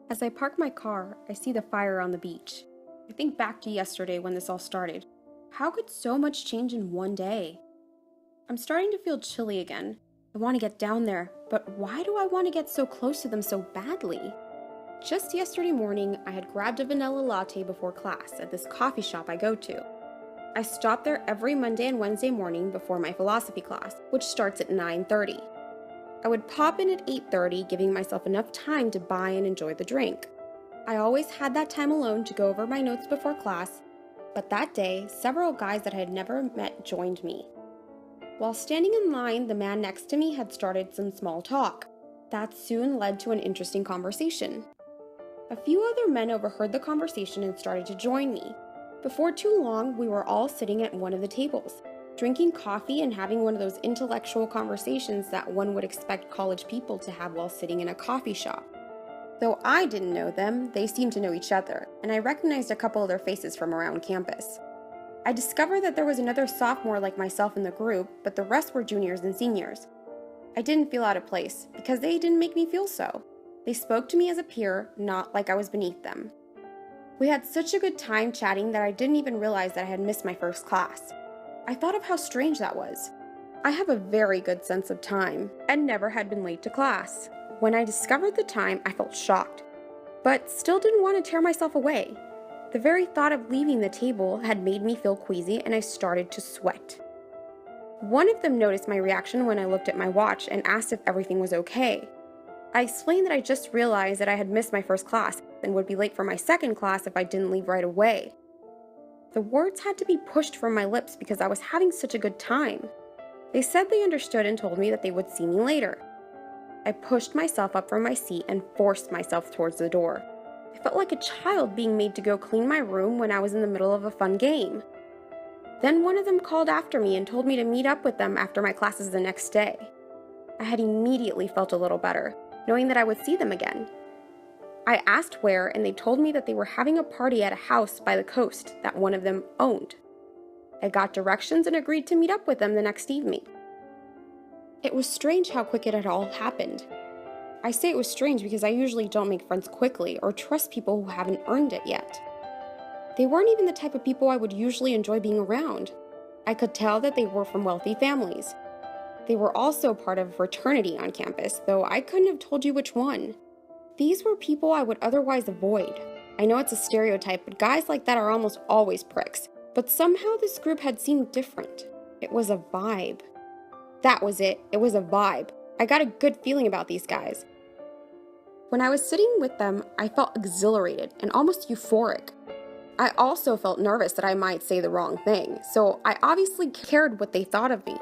As I park my car, I see the fire on the beach. I think back to yesterday when this all started. How could so much change in one day? I'm starting to feel chilly again. I want to get down there, but why do I want to get so close to them so badly? Just yesterday morning, I had grabbed a vanilla latte before class at this coffee shop I go to. I stop there every Monday and Wednesday morning before my philosophy class, which starts at 9:30. I would pop in at 8:30, giving myself enough time to buy and enjoy the drink. I always had that time alone to go over my notes before class, but that day, several guys that I had never met joined me. While standing in line, the man next to me had started some small talk. That soon led to an interesting conversation. A few other men overheard the conversation and started to join me. Before too long, we were all sitting at one of the tables, drinking coffee and having one of those intellectual conversations that one would expect college people to have while sitting in a coffee shop. Though I didn't know them, they seemed to know each other, and I recognized a couple of their faces from around campus. I discovered that there was another sophomore like myself in the group, but the rest were juniors and seniors. I didn't feel out of place, because they didn't make me feel so. They spoke to me as a peer, not like I was beneath them. We had such a good time chatting that I didn't even realize that I had missed my first class. I thought of how strange that was. I have a very good sense of time, and never had been late to class. When I discovered the time, I felt shocked, but still didn't want to tear myself away. The very thought of leaving the table had made me feel queasy, and I started to sweat. One of them noticed my reaction when I looked at my watch and asked if everything was okay. I explained that I just realized that I had missed my first class and would be late for my second class if I didn't leave right away. The words had to be pushed from my lips because I was having such a good time. They said they understood and told me that they would see me later. I pushed myself up from my seat and forced myself towards the door. I felt like a child being made to go clean my room when I was in the middle of a fun game. Then one of them called after me and told me to meet up with them after my classes the next day. I had immediately felt a little better, knowing that I would see them again. I asked where, and they told me that they were having a party at a house by the coast that one of them owned. I got directions and agreed to meet up with them the next evening. It was strange how quick it had all happened. I say it was strange because I usually don't make friends quickly or trust people who haven't earned it yet. They weren't even the type of people I would usually enjoy being around. I could tell that they were from wealthy families. They were also part of a fraternity on campus, though I couldn't have told you which one. These were people I would otherwise avoid. I know it's a stereotype, but guys like that are almost always pricks. But somehow this group had seemed different. It was a vibe. That was it. It was a vibe. I got a good feeling about these guys. When I was sitting with them, I felt exhilarated and almost euphoric. I also felt nervous that I might say the wrong thing, so I obviously cared what they thought of me.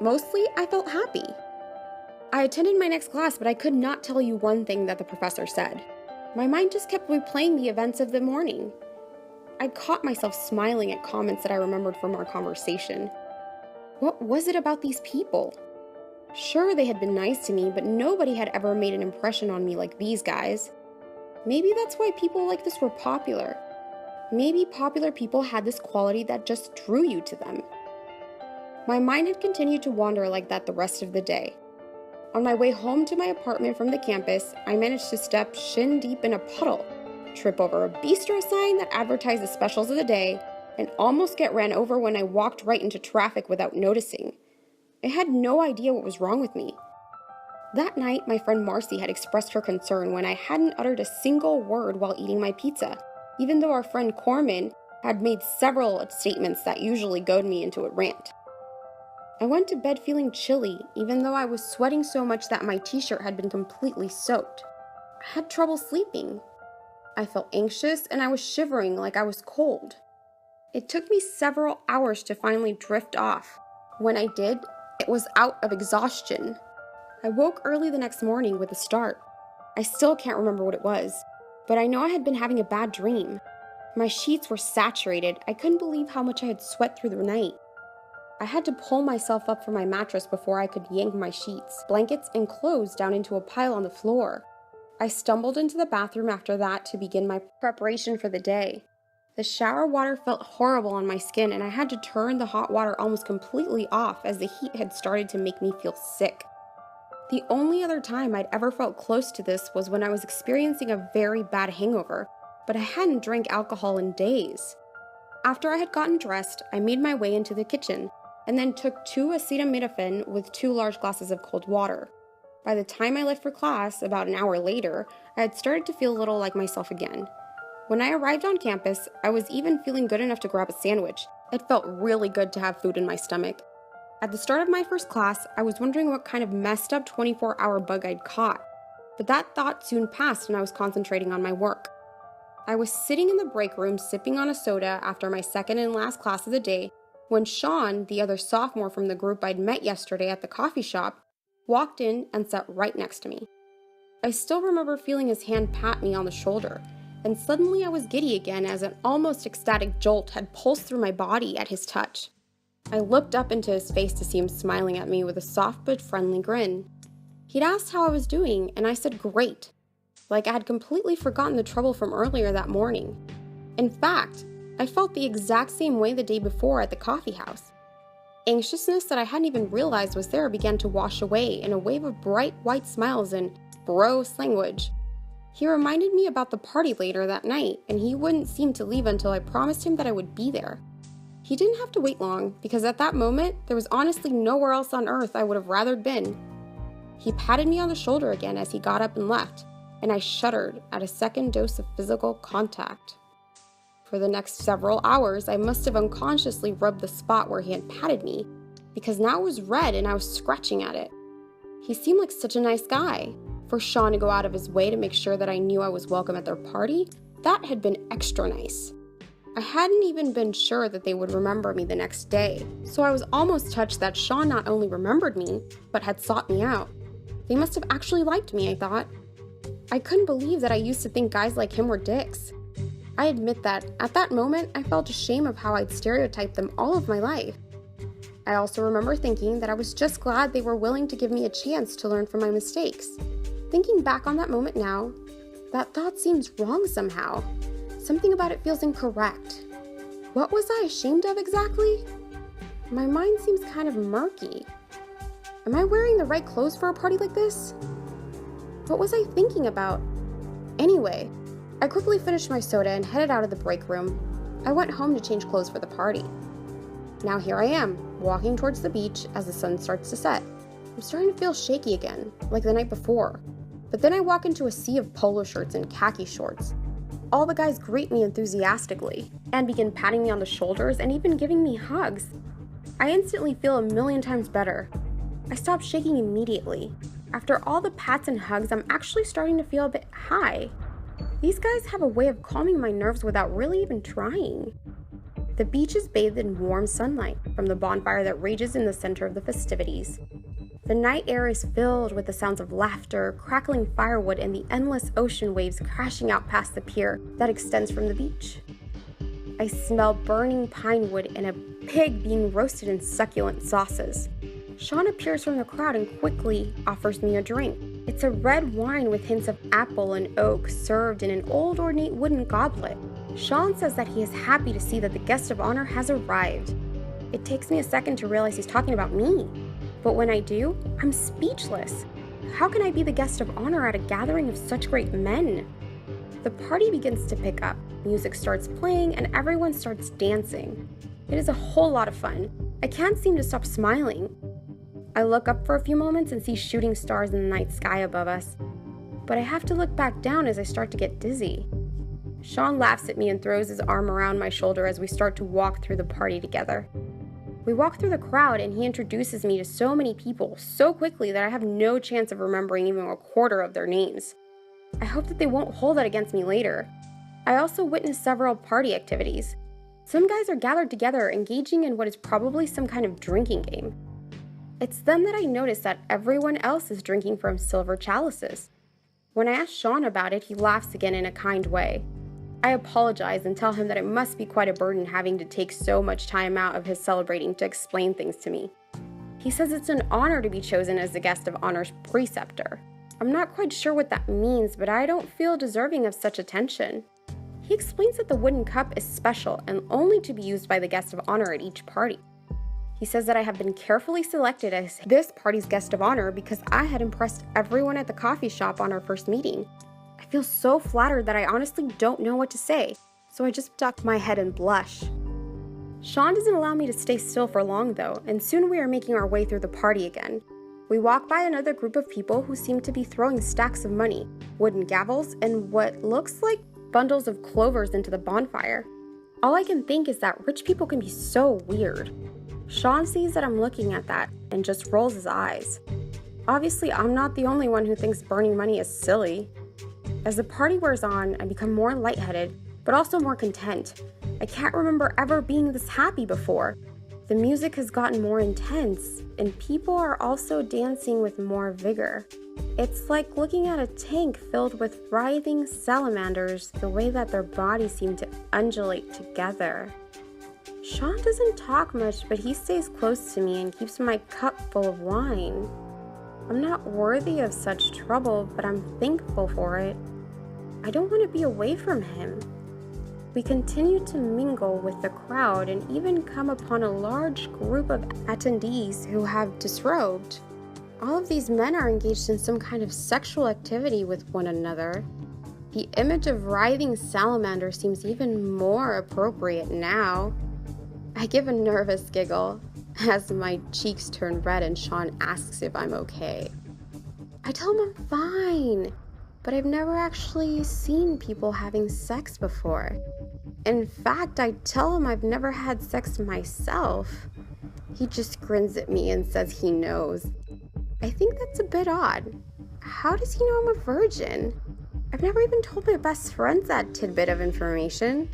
Mostly, I felt happy. I attended my next class, but I could not tell you one thing that the professor said. My mind just kept replaying the events of the morning. I caught myself smiling at comments that I remembered from our conversation. What was it about these people? Sure, they had been nice to me, but nobody had ever made an impression on me like these guys. Maybe that's why people like this were popular. Maybe popular people had this quality that just drew you to them. My mind had continued to wander like that the rest of the day. On my way home to my apartment from the campus, I managed to step shin deep in a puddle, trip over a bistro sign that advertised the specials of the day, and almost get ran over when I walked right into traffic without noticing. I had no idea what was wrong with me. That night, my friend Marcy had expressed her concern when I hadn't uttered a single word while eating my pizza, even though our friend Corman had made several statements that usually goad me into a rant. I went to bed feeling chilly, even though I was sweating so much that my t-shirt had been completely soaked. I had trouble sleeping. I felt anxious and I was shivering like I was cold. It took me several hours to finally drift off. When I did, it was out of exhaustion. I woke early the next morning with a start. I still can't remember what it was, but I know I had been having a bad dream. My sheets were saturated. I couldn't believe how much I had sweat through the night. I had to pull myself up from my mattress before I could yank my sheets, blankets, and clothes down into a pile on the floor. I stumbled into the bathroom after that to begin my preparation for the day. The shower water felt horrible on my skin, and I had to turn the hot water almost completely off as the heat had started to make me feel sick. The only other time I'd ever felt close to this was when I was experiencing a very bad hangover, but I hadn't drank alcohol in days. After I had gotten dressed, I made my way into the kitchen, and then took 2 acetaminophen with 2 large glasses of cold water. By the time I left for class, about an hour later, I had started to feel a little like myself again. When I arrived on campus, I was even feeling good enough to grab a sandwich. It felt really good to have food in my stomach. At the start of my first class, I was wondering what kind of messed up 24-hour bug I'd caught, but that thought soon passed and I was concentrating on my work. I was sitting in the break room sipping on a soda after my second and last class of the day when Sean, the other sophomore from the group I'd met yesterday at the coffee shop, walked in and sat right next to me. I still remember feeling his hand pat me on the shoulder, and suddenly I was giddy again as an almost ecstatic jolt had pulsed through my body at his touch. I looked up into his face to see him smiling at me with a soft but friendly grin. He'd asked how I was doing, and I said great, like I had completely forgotten the trouble from earlier that morning. In fact, I felt the exact same way the day before at the coffee house. Anxiousness that I hadn't even realized was there began to wash away in a wave of bright white smiles and bros language. He reminded me about the party later that night, and he wouldn't seem to leave until I promised him that I would be there. He didn't have to wait long, because at that moment, there was honestly nowhere else on earth I would have rather been. He patted me on the shoulder again as he got up and left, and I shuddered at a second dose of physical contact. For the next several hours, I must have unconsciously rubbed the spot where he had patted me, because now it was red and I was scratching at it. He seemed like such a nice guy. For Sean to go out of his way to make sure that I knew I was welcome at their party, that had been extra nice. I hadn't even been sure that they would remember me the next day, so I was almost touched that Sean not only remembered me, but had sought me out. They must have actually liked me, I thought. I couldn't believe that I used to think guys like him were dicks. I admit that, at that moment, I felt ashamed of how I'd stereotyped them all of my life. I also remember thinking that I was just glad they were willing to give me a chance to learn from my mistakes. Thinking back on that moment now, that thought seems wrong somehow. Something about it feels incorrect. What was I ashamed of exactly? My mind seems kind of murky. Am I wearing the right clothes for a party like this? What was I thinking about? Anyway, I quickly finished my soda and headed out of the break room. I went home to change clothes for the party. Now here I am, walking towards the beach as the sun starts to set. I'm starting to feel shaky again, like the night before. But then I walk into a sea of polo shirts and khaki shorts. All the guys greet me enthusiastically and begin patting me on the shoulders and even giving me hugs. I instantly feel a million times better. I stop shaking immediately. After all the pats and hugs, I'm actually starting to feel a bit high. These guys have a way of calming my nerves without really even trying. The beach is bathed in warm sunlight from the bonfire that rages in the center of the festivities. The night air is filled with the sounds of laughter, crackling firewood, and the endless ocean waves crashing out past the pier that extends from the beach. I smell burning pine wood and a pig being roasted in succulent sauces. Sean appears from the crowd and quickly offers me a drink. It's a red wine with hints of apple and oak served in an old ornate wooden goblet. Sean says that he is happy to see that the guest of honor has arrived. It takes me a second to realize he's talking about me. But when I do, I'm speechless. How can I be the guest of honor at a gathering of such great men? The party begins to pick up. Music starts playing and everyone starts dancing. It is a whole lot of fun. I can't seem to stop smiling. I look up for a few moments and see shooting stars in the night sky above us. But I have to look back down as I start to get dizzy. Sean laughs at me and throws his arm around my shoulder as we start to walk through the party together. We walk through the crowd and he introduces me to so many people so quickly that I have no chance of remembering even a quarter of their names. I hope that they won't hold that against me later. I also witnessed several party activities. Some guys are gathered together engaging in what is probably some kind of drinking game. It's then that I notice that everyone else is drinking from silver chalices. When I ask Sean about it, he laughs again in a kind way. I apologize and tell him that it must be quite a burden having to take so much time out of his celebrating to explain things to me. He says it's an honor to be chosen as the guest of honor's preceptor. I'm not quite sure what that means, but I don't feel deserving of such attention. He explains that the wooden cup is special and only to be used by the guest of honor at each party. He says that I have been carefully selected as this party's guest of honor because I had impressed everyone at the coffee shop on our first meeting. I feel so flattered that I honestly don't know what to say, so I just duck my head and blush. Sean doesn't allow me to stay still for long though, and soon we are making our way through the party again. We walk by another group of people who seem to be throwing stacks of money, wooden gavels, and what looks like bundles of clovers into the bonfire. All I can think is that rich people can be so weird. Sean sees that I'm looking at that and just rolls his eyes. Obviously, I'm not the only one who thinks burning money is silly. As the party wears on, I become more lightheaded, but also more content. I can't remember ever being this happy before. The music has gotten more intense, and people are also dancing with more vigor. It's like looking at a tank filled with writhing salamanders, the way that their bodies seem to undulate together. Sean doesn't talk much, but he stays close to me and keeps my cup full of wine. I'm not worthy of such trouble, but I'm thankful for it. I don't want to be away from him. We continue to mingle with the crowd and even come upon a large group of attendees who have disrobed. All of these men are engaged in some kind of sexual activity with one another. The image of writhing salamander seems even more appropriate now. I give a nervous giggle as my cheeks turn red and Sean asks if I'm okay. I tell him I'm fine, but I've never actually seen people having sex before. In fact, I tell him I've never had sex myself. He just grins at me and says he knows. I think that's a bit odd. How does he know I'm a virgin? I've never even told my best friends that tidbit of information.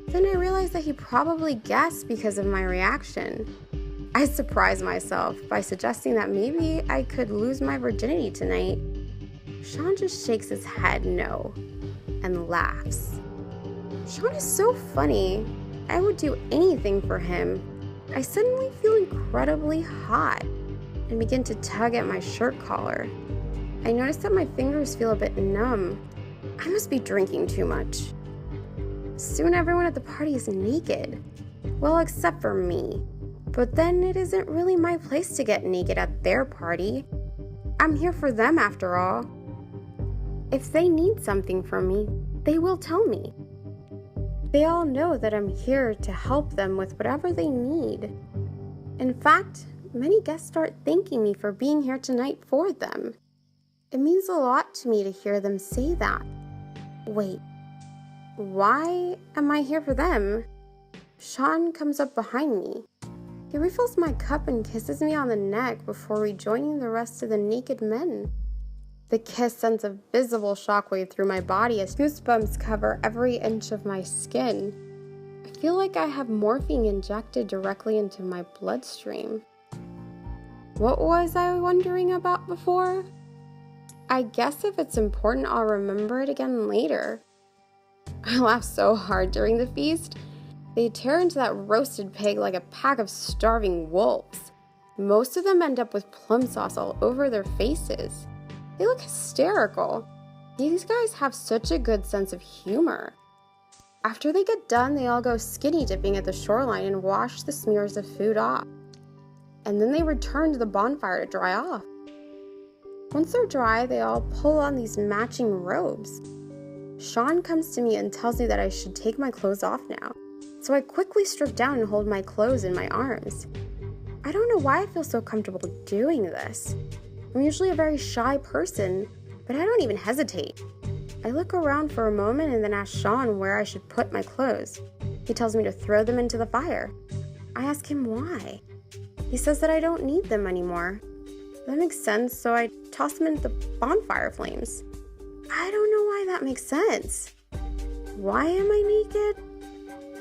Then I realize that he probably guessed because of my reaction. I surprise myself by suggesting that maybe I could lose my virginity tonight. Sean just shakes his head no and laughs. Sean is so funny. I would do anything for him. I suddenly feel incredibly hot and begin to tug at my shirt collar. I notice that my fingers feel a bit numb. I must be drinking too much. Soon everyone at the party is naked. Well, except for me. But then it isn't really my place to get naked at their party. I'm here for them after all. If they need something from me, they will tell me. They all know that I'm here to help them with whatever they need. In fact, many guests start thanking me for being here tonight for them. It means a lot to me to hear them say that. Wait, why am I here for them? Sean comes up behind me. He refills my cup and kisses me on the neck before rejoining the rest of the naked men. The kiss sends a visible shockwave through my body as goosebumps cover every inch of my skin. I feel like I have morphine injected directly into my bloodstream. What was I wondering about before? I guess if it's important, I'll remember it again later. I laugh so hard during the feast. They tear into that roasted pig like a pack of starving wolves. Most of them end up with plum sauce all over their faces. They look hysterical. These guys have such a good sense of humor. After they get done, they all go skinny dipping at the shoreline and wash the smears of food off. And then they return to the bonfire to dry off. Once they're dry, they all pull on these matching robes. Sean comes to me and tells me that I should take my clothes off now. So I quickly strip down and hold my clothes in my arms. I don't know why I feel so comfortable doing this. I'm usually a very shy person, but I don't even hesitate. I look around for a moment and then ask Sean where I should put my clothes. He tells me to throw them into the fire. I ask him why. He says that I don't need them anymore. That makes sense, so I toss them into the bonfire flames. I don't know why that makes sense. Why am I naked?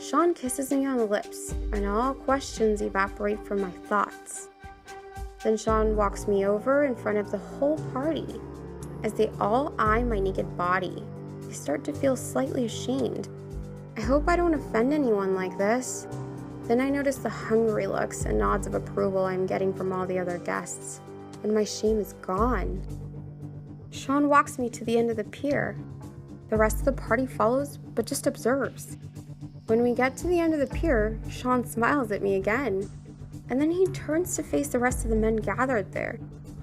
Sean kisses me on the lips, and all questions evaporate from my thoughts. Then Sean walks me over in front of the whole party. As they all eye my naked body, I start to feel slightly ashamed. I hope I don't offend anyone like this. Then I notice the hungry looks and nods of approval I'm getting from all the other guests, and my shame is gone. Sean walks me to the end of the pier. The rest of the party follows, but just observes. When we get to the end of the pier, Sean smiles at me again. and then he turns to face the rest of the men gathered there.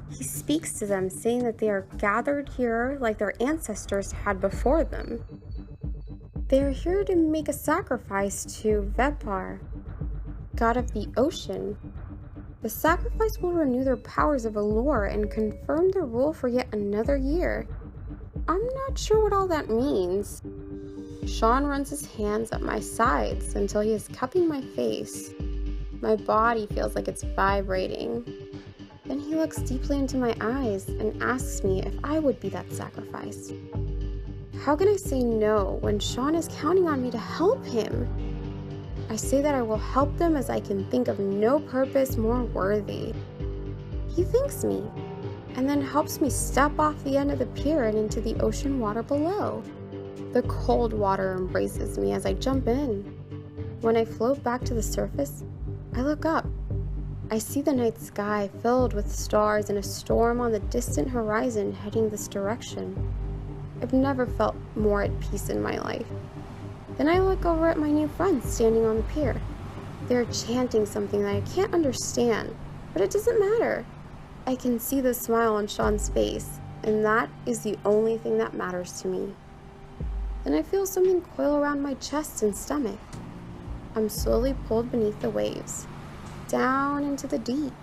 He speaks to them, saying that they are gathered here like their ancestors had before them. They are here to make a sacrifice to Vepar, god of the ocean. The sacrifice will renew their powers of allure and confirm their rule for yet another year. I'm not sure what all that means. Sean runs his hands up my sides until he is cupping my face. My body feels like it's vibrating. Then he looks deeply into my eyes and asks me if I would be that sacrifice. How can I say no when Sean is counting on me to help him? I say that I will help them as I can think of no purpose more worthy. He thanks me and then helps me step off the end of the pier and into the ocean water below. The cold water embraces me as I jump in. When I float back to the surface, I look up. I see the night sky filled with stars and a storm on the distant horizon heading this direction. I've never felt more at peace in my life. Then I look over at my new friends standing on the pier. They're chanting something that I can't understand, but it doesn't matter. I can see the smile on Sean's face, and that is the only thing that matters to me. Then I feel something coil around my chest and stomach. I'm slowly pulled beneath the waves, down into the deep.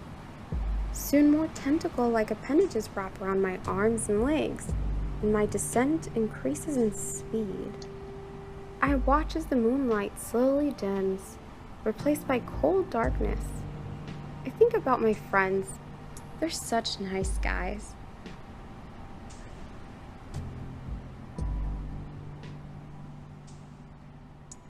Soon more tentacle-like appendages wrap around my arms and legs, and my descent increases in speed. I watch as the moonlight slowly dims, replaced by cold darkness. I think about my friends. They're such nice guys.